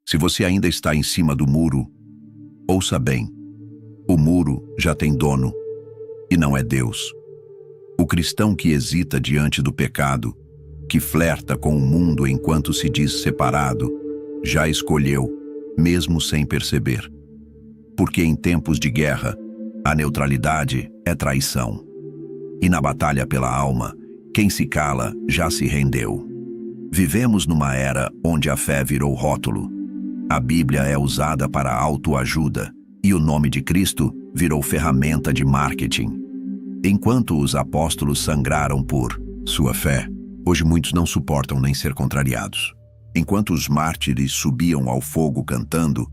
Se você ainda está em cima do muro, ouça bem: o muro já tem dono, e não é Deus. O cristão que hesita diante do pecado, que flerta com o mundo enquanto se diz separado, já escolheu, mesmo sem perceber. Porque em tempos de guerra, a neutralidade é traição. E na batalha pela alma, quem se cala já se rendeu. Vivemos numa era onde a fé virou rótulo. A Bíblia é usada para autoajuda e o nome de Cristo virou ferramenta de marketing. Enquanto os apóstolos sangraram por sua fé, hoje muitos não suportam nem ser contrariados. Enquanto os mártires subiam ao fogo cantando,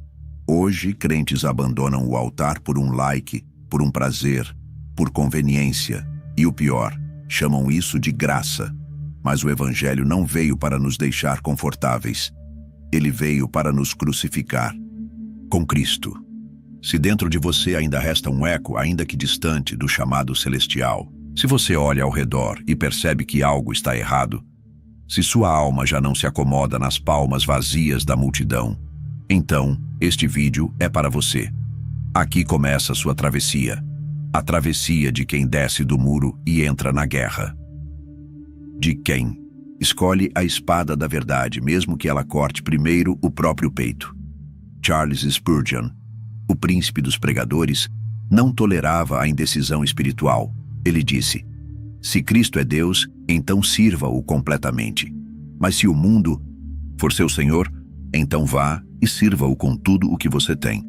hoje crentes abandonam o altar por um like, por um prazer, por conveniência. E o pior, chamam isso de graça. Mas o Evangelho não veio para nos deixar confortáveis. Ele veio para nos crucificar com Cristo. Se dentro de você ainda resta um eco, ainda que distante, do chamado celestial, se você olha ao redor e percebe que algo está errado, se sua alma já não se acomoda nas palmas vazias da multidão, então este vídeo é para você. Aqui começa sua travessia. A travessia de quem desce do muro e entra na guerra. De quem escolhe a espada da verdade, mesmo que ela corte primeiro o próprio peito. Charles Spurgeon, o príncipe dos pregadores, não tolerava a indecisão espiritual. Ele disse: se Cristo é Deus, então sirva-o completamente. Mas se o mundo for seu senhor, então vá e sirva-o com tudo o que você tem.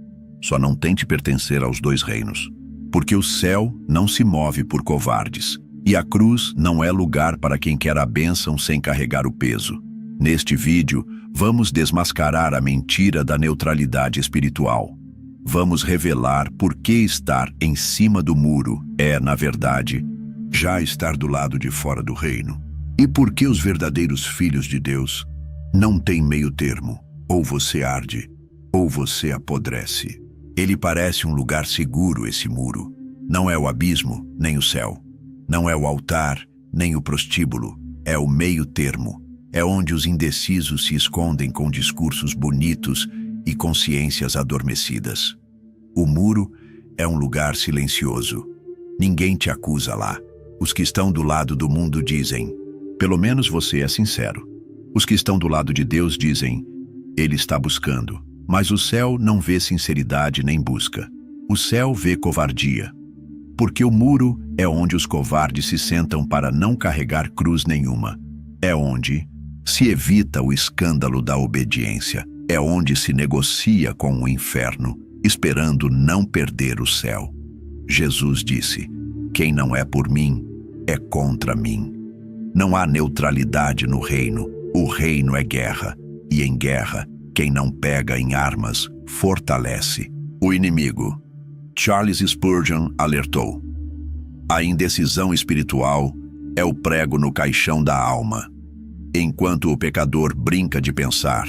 Só não tente pertencer aos dois reinos. Porque o céu não se move por covardes, e a cruz não é lugar para quem quer a bênção sem carregar o peso. Neste vídeo, vamos desmascarar a mentira da neutralidade espiritual. Vamos revelar por que estar em cima do muro é, na verdade, já estar do lado de fora do reino. E por que os verdadeiros filhos de Deus não têm meio termo. Ou você arde, ou você apodrece. Ele parece um lugar seguro, esse muro. Não é o abismo, nem o céu. Não é o altar, nem o prostíbulo. É o meio termo. É onde os indecisos se escondem com discursos bonitos e consciências adormecidas. O muro é um lugar silencioso. Ninguém te acusa lá. Os que estão do lado do mundo dizem: pelo menos você é sincero. Os que estão do lado de Deus dizem: ele está buscando. Mas o céu não vê sinceridade nem busca. O céu vê covardia. Porque o muro é onde os covardes se sentam para não carregar cruz nenhuma. É onde se evita o escândalo da obediência. É onde se negocia com o inferno, esperando não perder o céu. Jesus disse: quem não é por mim, é contra mim. Não há neutralidade no reino. O reino é guerra. E em guerra, quem não pega em armas, fortalece o inimigo. Charles Spurgeon alertou: a indecisão espiritual é o prego no caixão da alma. Enquanto o pecador brinca de pensar,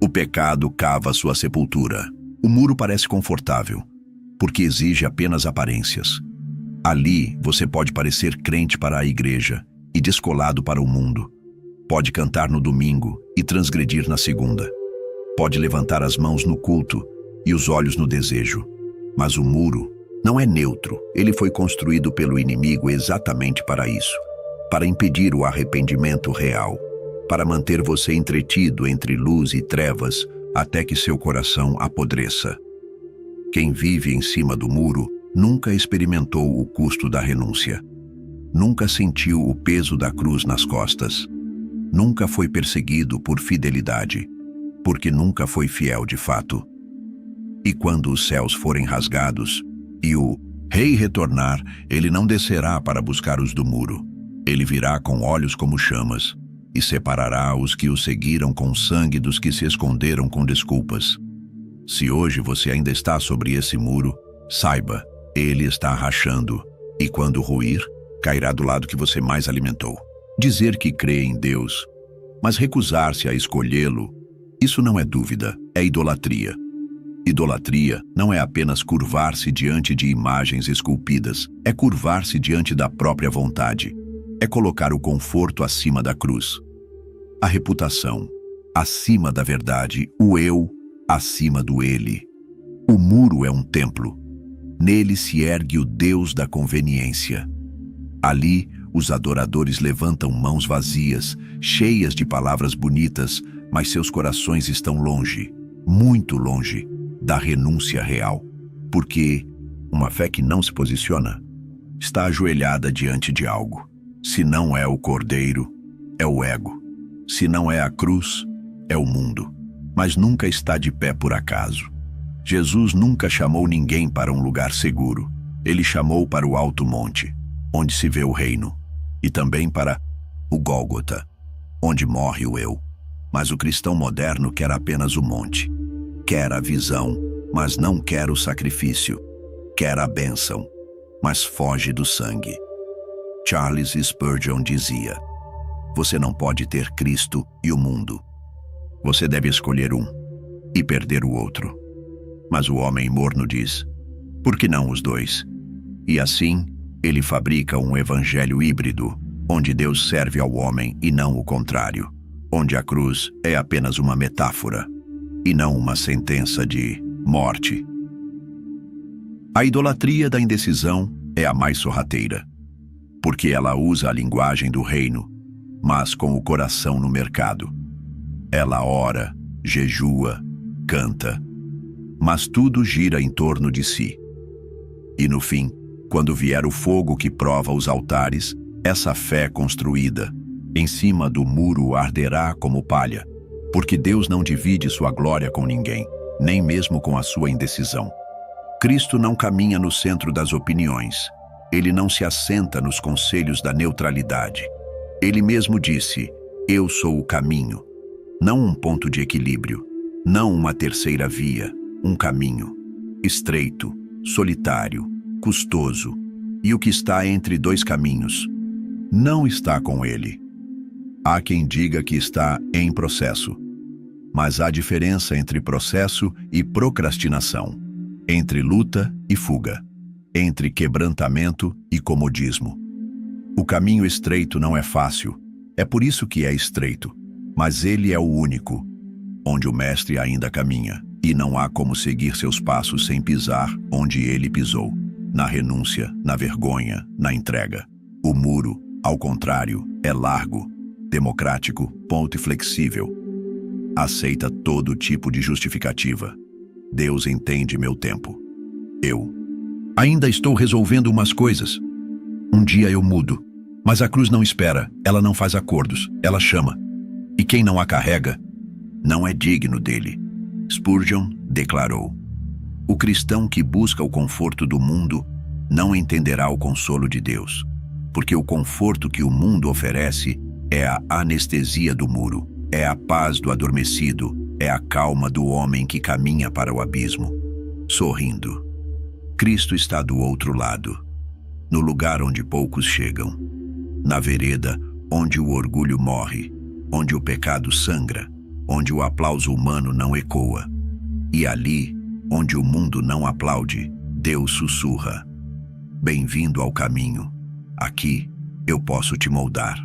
o pecado cava sua sepultura. O muro parece confortável, porque exige apenas aparências. Ali você pode parecer crente para a igreja e descolado para o mundo. Pode cantar no domingo e transgredir na segunda. Pode levantar as mãos no culto e os olhos no desejo. Mas o muro não é neutro. Ele foi construído pelo inimigo exatamente para isso. Para impedir o arrependimento real. Para manter você entretido entre luz e trevas até que seu coração apodreça. Quem vive em cima do muro nunca experimentou o custo da renúncia. Nunca sentiu o peso da cruz nas costas. Nunca foi perseguido por fidelidade. Porque nunca foi fiel de fato. E quando os céus forem rasgados e o rei retornar, ele não descerá para buscar os do muro. Ele virá com olhos como chamas e separará os que o seguiram com sangue dos que se esconderam com desculpas. Se hoje você ainda está sobre esse muro, saiba, ele está rachando e quando ruir, cairá do lado que você mais alimentou. Dizer que crê em Deus, mas recusar-se a escolhê-lo, isso não é dúvida, é idolatria. Idolatria não é apenas curvar-se diante de imagens esculpidas, é curvar-se diante da própria vontade. É colocar o conforto acima da cruz. A reputação, acima da verdade, o eu, acima do ele. O muro é um templo. Nele se ergue o Deus da conveniência. Ali, os adoradores levantam mãos vazias, cheias de palavras bonitas, mas seus corações estão longe, muito longe, da renúncia real. Porque uma fé que não se posiciona está ajoelhada diante de algo. Se não é o cordeiro, é o ego. Se não é a cruz, é o mundo. Mas nunca está de pé por acaso. Jesus nunca chamou ninguém para um lugar seguro. Ele chamou para o alto monte, onde se vê o reino, e também para o Gólgota, onde morre o eu. Mas o cristão moderno quer apenas o monte. Quer a visão, mas não quer o sacrifício. Quer a bênção, mas foge do sangue. Charles Spurgeon dizia: você não pode ter Cristo e o mundo. Você deve escolher um e perder o outro. Mas o homem morno diz: por que não os dois? E assim, ele fabrica um evangelho híbrido, onde Deus serve ao homem e não o contrário, onde a cruz é apenas uma metáfora e não uma sentença de morte. A idolatria da indecisão é a mais sorrateira, porque ela usa a linguagem do reino, mas com o coração no mercado. Ela ora, jejua, canta, mas tudo gira em torno de si. E no fim, quando vier o fogo que prova os altares, essa fé construída em cima do muro arderá como palha, porque Deus não divide sua glória com ninguém, nem mesmo com a sua indecisão. Cristo não caminha no centro das opiniões. Ele não se assenta nos conselhos da neutralidade. Ele mesmo disse: eu sou o caminho. Não um ponto de equilíbrio, não uma terceira via, um caminho estreito, solitário, custoso, e o que está entre dois caminhos não está com ele. Há quem diga que está em processo, mas há diferença entre processo e procrastinação, entre luta e fuga, entre quebrantamento e comodismo. O caminho estreito não é fácil, é por isso que é estreito, mas ele é o único, onde o mestre ainda caminha, e não há como seguir seus passos sem pisar onde ele pisou, na renúncia, na vergonha, na entrega. O muro, ao contrário, é largo, democrático, ponto e flexível. Aceita todo tipo de justificativa. Deus entende meu tempo. Eu ainda estou resolvendo umas coisas. Um dia eu mudo, mas a cruz não espera, ela não faz acordos, ela chama. E quem não a carrega, não é digno dele. Spurgeon declarou: o cristão que busca o conforto do mundo não entenderá o consolo de Deus, porque o conforto que o mundo oferece é a anestesia do muro, é a paz do adormecido, é a calma do homem que caminha para o abismo, sorrindo. Cristo está do outro lado, no lugar onde poucos chegam, na vereda onde o orgulho morre, onde o pecado sangra, onde o aplauso humano não ecoa. E ali, onde o mundo não aplaude, Deus sussurra: bem-vindo ao caminho. Aqui eu posso te moldar.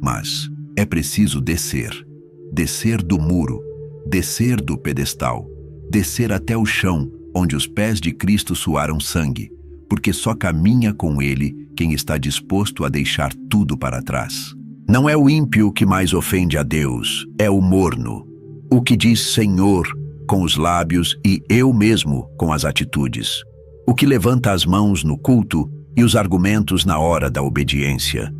Mas é preciso descer. Descer do muro, descer do pedestal, descer até o chão, onde os pés de Cristo suaram sangue, porque só caminha com ele quem está disposto a deixar tudo para trás. Não é o ímpio que mais ofende a Deus, é o morno, o que diz Senhor com os lábios e eu mesmo com as atitudes, o que levanta as mãos no culto e os argumentos na hora da obediência,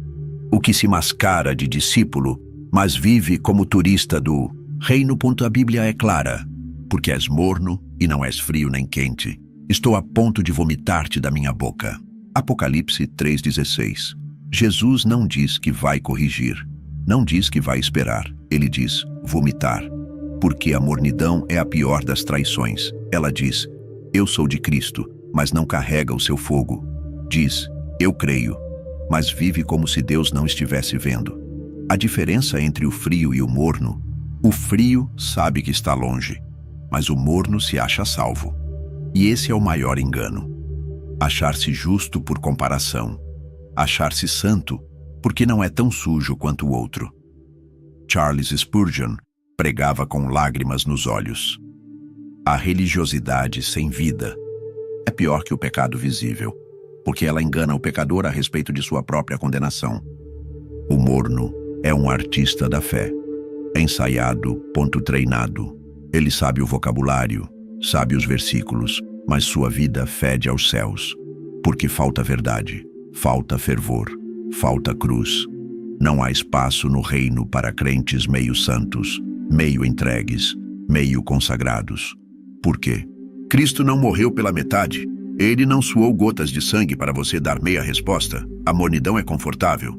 o que se mascara de discípulo, mas vive como turista do reino. A Bíblia é clara: porque és morno e não és frio nem quente, estou a ponto de vomitar-te da minha boca. Apocalipse 3,16. Jesus não diz que vai corrigir, não diz que vai esperar, ele diz vomitar, porque a mornidão é a pior das traições. Ela diz: eu sou de Cristo, mas não carrega o seu fogo. Diz: eu creio, mas vive como se Deus não estivesse vendo. A diferença entre o frio e o morno: o frio sabe que está longe, mas o morno se acha salvo. E esse é o maior engano. Achar-se justo por comparação. Achar-se santo porque não é tão sujo quanto o outro. Charles Spurgeon pregava com lágrimas nos olhos. A religiosidade sem vida é pior que o pecado visível, porque ela engana o pecador a respeito de sua própria condenação. O morno é um artista da fé, ensaiado, treinado. Ele sabe o vocabulário, sabe os versículos, mas sua vida fede aos céus, porque falta verdade, falta fervor, falta cruz. Não há espaço no reino para crentes meio santos, meio entregues, meio consagrados. Por quê? Cristo não morreu pela metade. Ele não suou gotas de sangue para você dar meia resposta. A mornidão é confortável,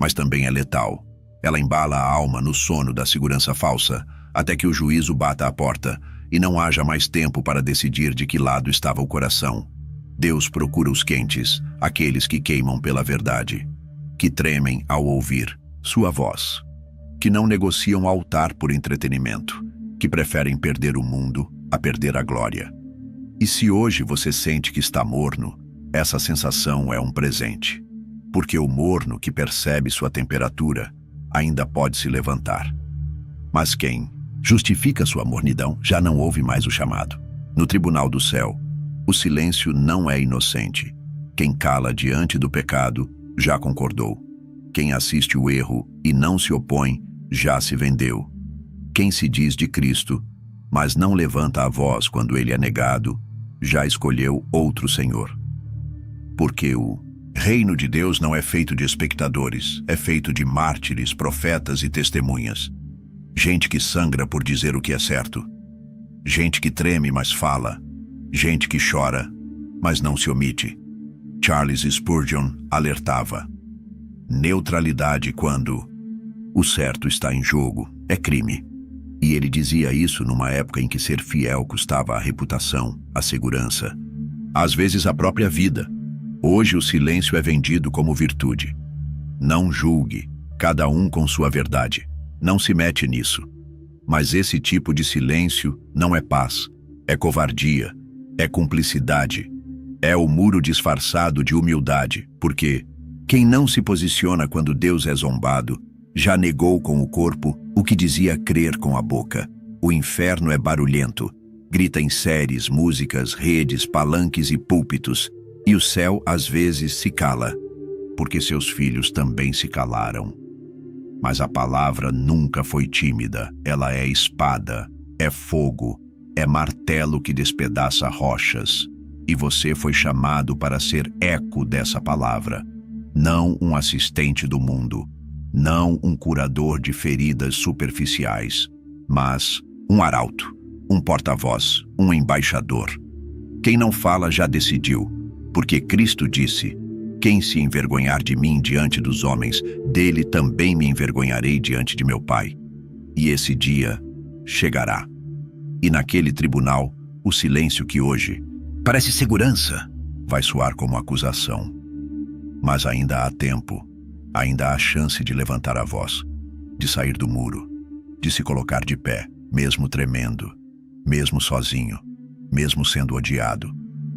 mas também é letal. Ela embala a alma no sono da segurança falsa, até que o juízo bata à porta e não haja mais tempo para decidir de que lado estava o coração. Deus procura os quentes, aqueles que queimam pela verdade, que tremem ao ouvir sua voz, que não negociam altar por entretenimento, que preferem perder o mundo a perder a glória. E se hoje você sente que está morno, essa sensação é um presente, porque o morno que percebe sua temperatura ainda pode se levantar. Mas quem justifica sua mornidão já não ouve mais o chamado. No tribunal do céu, o silêncio não é inocente. Quem cala diante do pecado já concordou. Quem assiste o erro e não se opõe já se vendeu. Quem se diz de Cristo, mas não levanta a voz quando ele é negado, já escolheu outro Senhor. Porque o reino de Deus não é feito de espectadores, é feito de mártires, profetas e testemunhas. Gente que sangra por dizer o que é certo. Gente que treme, mas fala. Gente que chora, mas não se omite. Charles Spurgeon alertava: neutralidade quando o certo está em jogo é crime. E ele dizia isso numa época em que ser fiel custava a reputação, a segurança, às vezes a própria vida. Hoje o silêncio é vendido como virtude. Não julgue, cada um com sua verdade. Não se mete nisso. Mas esse tipo de silêncio não é paz, é covardia, é cumplicidade, é o muro disfarçado de humildade, porque quem não se posiciona quando Deus é zombado, já negou com o corpo o que dizia crer com a boca. O inferno é barulhento, grita em séries, músicas, redes, palanques e púlpitos, e o céu às vezes se cala, porque seus filhos também se calaram. Mas a palavra nunca foi tímida, ela é espada, é fogo, é martelo que despedaça rochas, e você foi chamado para ser eco dessa palavra, não um assistente do mundo, não um curador de feridas superficiais, mas um arauto, um porta-voz, um embaixador. Quem não fala já decidiu, porque Cristo disse: quem se envergonhar de mim diante dos homens, dele também me envergonharei diante de meu Pai. E esse dia chegará. E naquele tribunal, o silêncio que hoje parece segurança vai soar como acusação. Mas ainda há tempo, ainda há chance de levantar a voz, de sair do muro, de se colocar de pé, mesmo tremendo, mesmo sozinho, mesmo sendo odiado,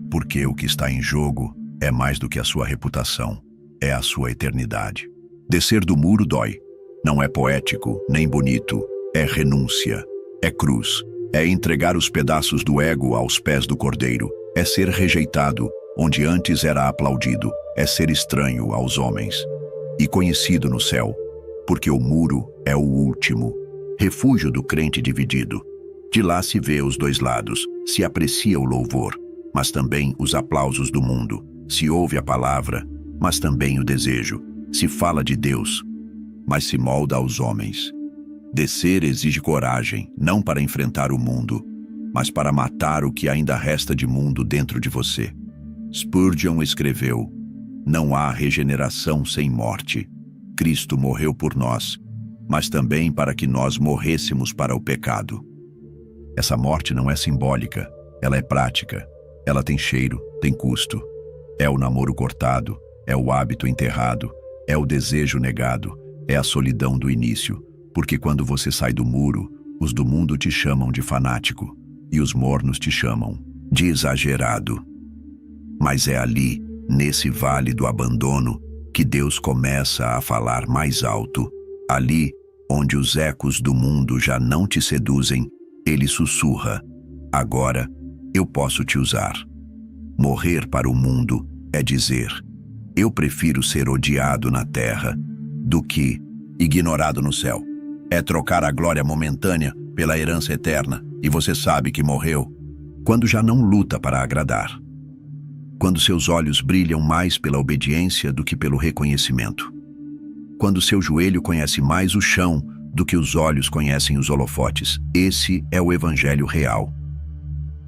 porque o que está em jogo é mais do que a sua reputação, é a sua eternidade. Descer do muro dói. Não é poético, nem bonito. É renúncia, é cruz, é entregar os pedaços do ego aos pés do Cordeiro, é ser rejeitado onde antes era aplaudido, é ser estranho aos homens e conhecido no céu, porque o muro é o último, refúgio do crente dividido. De lá se vê os dois lados, se aprecia o louvor, mas também os aplausos do mundo. Se ouve a palavra, mas também o desejo. Se fala de Deus, mas se molda aos homens. Descer exige coragem, não para enfrentar o mundo, mas para matar o que ainda resta de mundo dentro de você. Spurgeon escreveu: não há regeneração sem morte. Cristo morreu por nós, mas também para que nós morrêssemos para o pecado. Essa morte não é simbólica, ela é prática. Ela tem cheiro, tem custo. É o namoro cortado, é o hábito enterrado, é o desejo negado, é a solidão do início, porque quando você sai do muro, os do mundo te chamam de fanático e os mornos te chamam de exagerado. Mas é ali, nesse vale do abandono, que Deus começa a falar mais alto. Ali, onde os ecos do mundo já não te seduzem, ele sussurra: Agora, eu posso te usar. Morrer para o mundo é dizer: eu prefiro ser odiado na terra do que ignorado no céu. É trocar a glória momentânea pela herança eterna, e você sabe que morreu quando já não luta para agradar. Quando seus olhos brilham mais pela obediência do que pelo reconhecimento. Quando seu joelho conhece mais o chão do que os olhos conhecem os holofotes. Esse é o evangelho real.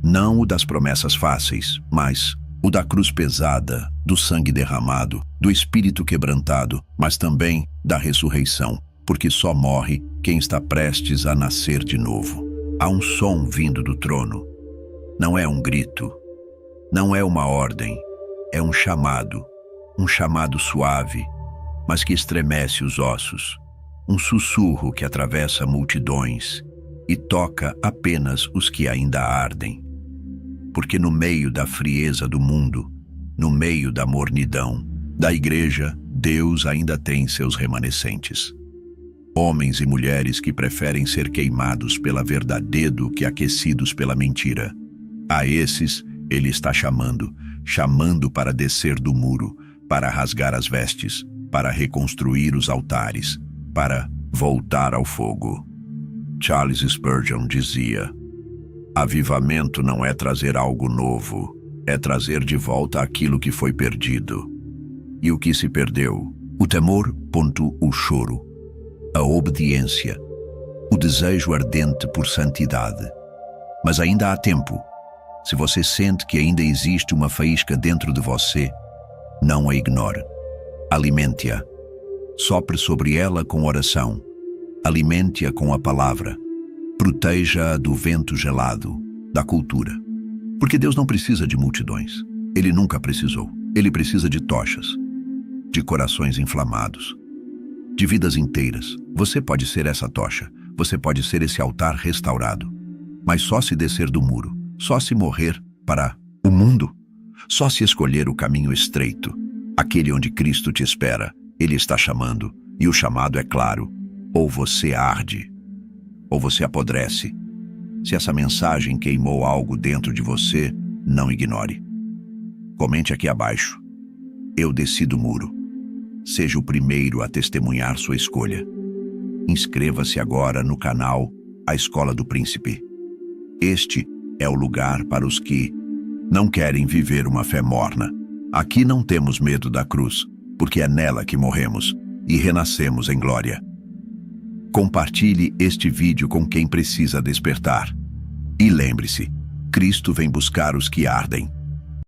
Não o das promessas fáceis, mas o da cruz pesada, do sangue derramado, do espírito quebrantado, mas também da ressurreição, porque só morre quem está prestes a nascer de novo. Há um som vindo do trono. Não é um grito, não é uma ordem, é um chamado suave, mas que estremece os ossos, um sussurro que atravessa multidões e toca apenas os que ainda ardem. Porque no meio da frieza do mundo, no meio da mornidão, da igreja, Deus ainda tem seus remanescentes. Homens e mulheres que preferem ser queimados pela verdade do que aquecidos pela mentira. A esses, ele está chamando para descer do muro, para rasgar as vestes, para reconstruir os altares, para voltar ao fogo. Charles Spurgeon dizia: avivamento não é trazer algo novo, é trazer de volta aquilo que foi perdido. E o que se perdeu? O temor, o choro, a obediência, o desejo ardente por santidade. Mas ainda há tempo. Se você sente que ainda existe uma faísca dentro de você, não a ignore. Alimente-a. Sopre sobre ela com oração. Alimente-a com a palavra. Proteja-a do vento gelado, da cultura. Porque Deus não precisa de multidões. Ele nunca precisou. Ele precisa de tochas, de corações inflamados, de vidas inteiras. Você pode ser essa tocha. Você pode ser esse altar restaurado. Mas só se descer do muro. Só se morrer para o mundo. Só se escolher o caminho estreito, aquele onde Cristo te espera. Ele está chamando, e o chamado é claro: ou você arde, ou você apodrece. Se essa mensagem queimou algo dentro de você, não ignore. Comente aqui abaixo: eu desci do muro. Seja o primeiro a testemunhar sua escolha. Inscreva-se agora no canal A Escola do Príncipe. Este é o lugar para os que não querem viver uma fé morna. Aqui não temos medo da cruz, porque é nela que morremos e renascemos em glória. Compartilhe este vídeo com quem precisa despertar. E lembre-se, Cristo vem buscar os que ardem.